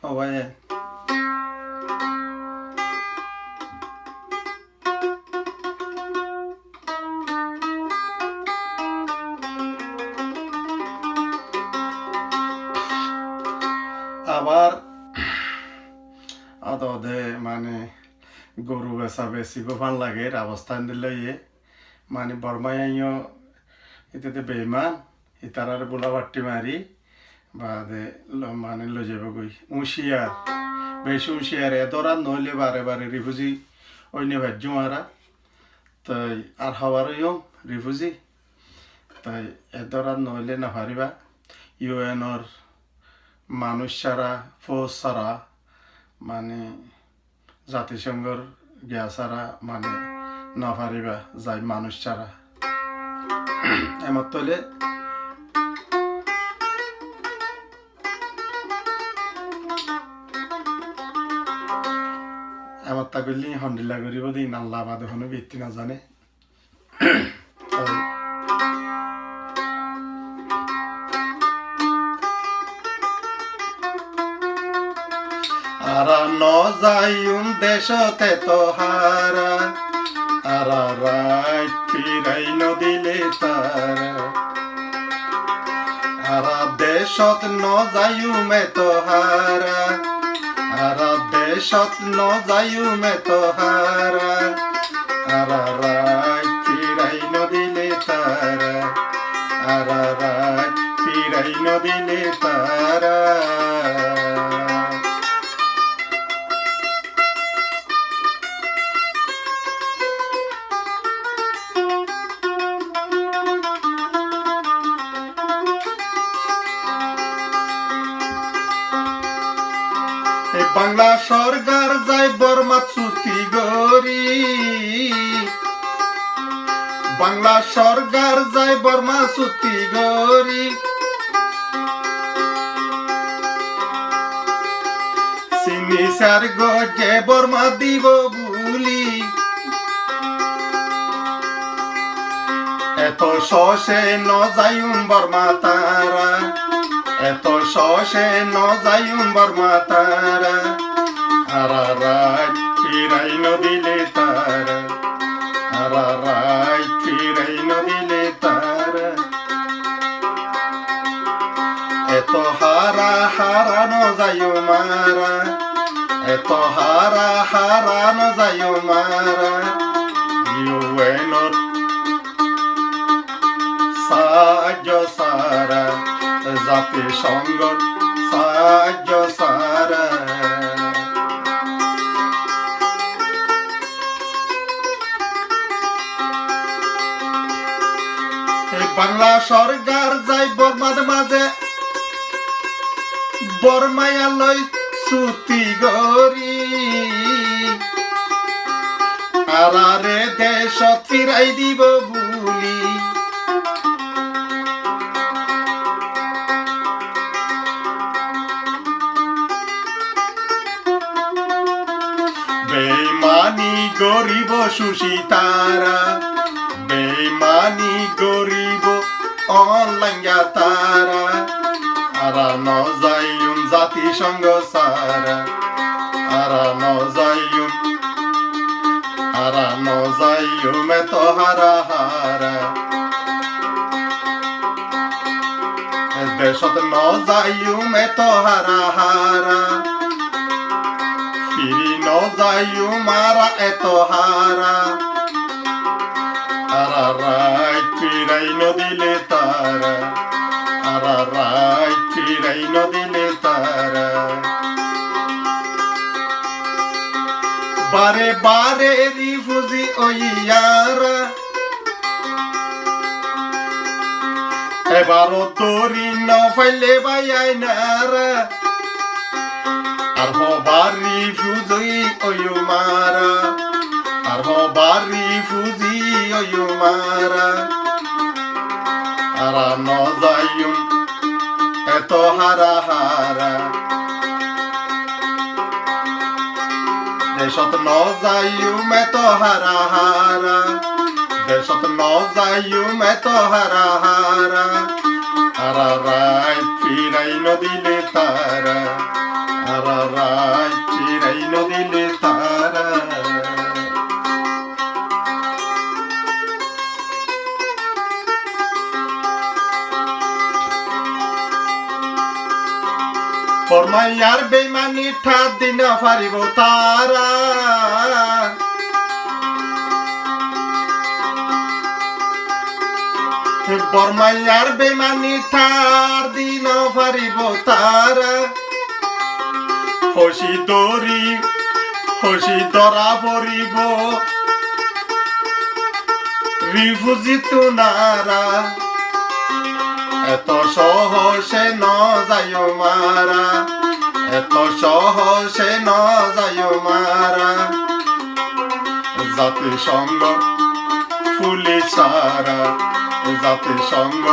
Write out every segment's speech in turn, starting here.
ও ভাই আবার আদে মানে গরু বেচা বেশি গোফান লাগে অবস্থান দিলে মানে বর্মাইও এতে বেইমান ইতারার বোলা বাট্টি মারি বাদে মানে লো যাব গই উশিয়ার বেশি উশিয়ার এতরা নইলে বারে বারে রিফুজি অন্য ভাজ্য মারা তাই আর হওয়ারও রিফুজি তাই এতরা নইলে না পারিবা ইউএনর মানুষ ছাড়া ফৌজ ছাড়া মানে জাতিসংঘর গিয়া ছাড়া মানে না পারিবা যাই মানুষ ছাড়া এমত তলে এমত তা করলি হন্ডিল্লা করিব দিন আল্লাহ বাদে কোনো ব্যক্তি না জানে আরা ন যাইম দেশতে তোহারা আরা রাত ফিরাই নদিলে তারা আরা দেশত ন যাইমে তোহারা আরা দেশত ন যাইমে তোহারা আরা রাত ফিরাই নদিলে তারা আরা রাত ফিরাই নদিলে তারা বাংলা সরকার যাই বর্মা চুতি গরি বাংলা সরকার যাই বর্মা চুতি গরি চিনি সার গজে বর্মা দিব বুলি এত সসে ন যাইম বর্মা তারা এত সসে ন যাইম বর্মা তারা আরা রাত ফিরাই নদিলে তারা আরা রাত ফিরাই নদিলে তারা এত হারা হারা ন যাইও মারা এত হারা হারা ন যাইও মারা ইউএনর সাহায্য সারা জাতিসংঘ সাহায্য সারা বাংলা সরকার যাই বর্মার মাঝে বর্মায়ালয় সুতি গরি আরারে দেশত ফিরাই দিব বুলি বেইমানি গরিব সুশী তারা বেইমানি গরিব অনলাইয়া তারা আরা ন যাইম জাতিসংঘ সারা আরা ন যাইম এত হারা হারা দেশত ন যাইম এত হারা হারা ফিরি ন যাইম মারা এত হারা আরা রাত ফিরাই নদিলে তারা আরা রাত ফিরাই নদিলে তারা বারে বারে রিফুজি ওইয়ারা এবারও তোরি ন ফাইলে বাইয়াই নারা আর হবার রিফুজি ওইও মারা আর হবার রিফুজি ওইও মারা আরা ন যাইম এত হারা হারা দেশত ন যাইম এত হারা হারা দেশত ন যাইম এত হারা হারা আরা রাত ফিরাই নদিলে তারা আরা বরমাইয়ার বেইমানি ঠাত দিনা পারিব তারা বরমাইয়ার বেইমানি ঠার দিন পারিব তারা হসি ধরা পড়িব রিফুজি তুনারা এত সহসে ন যায় মারা এত সহসে ন যায় মারা জাতিসংঘ পুলিশ সারা জাতিসংঘ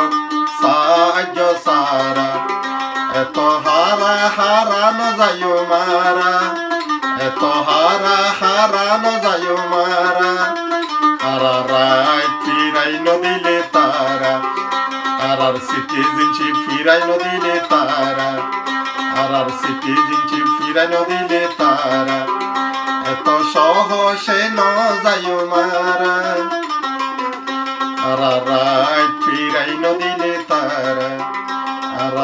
সাহায্য সারা এত হারানো যায় মারা এত হারানো যায় মারা ফিরাই নদিলে তারা আর সিটিজেনশিপ ফিরাই নদিলে তারা আর সিটিজেনশিপ ফিরাই নদিলে তারা এত সহসে ন যায় মারা আর ফিরাই নদিলে তারা আর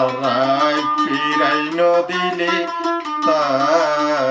ফিরাই নদিলে তারা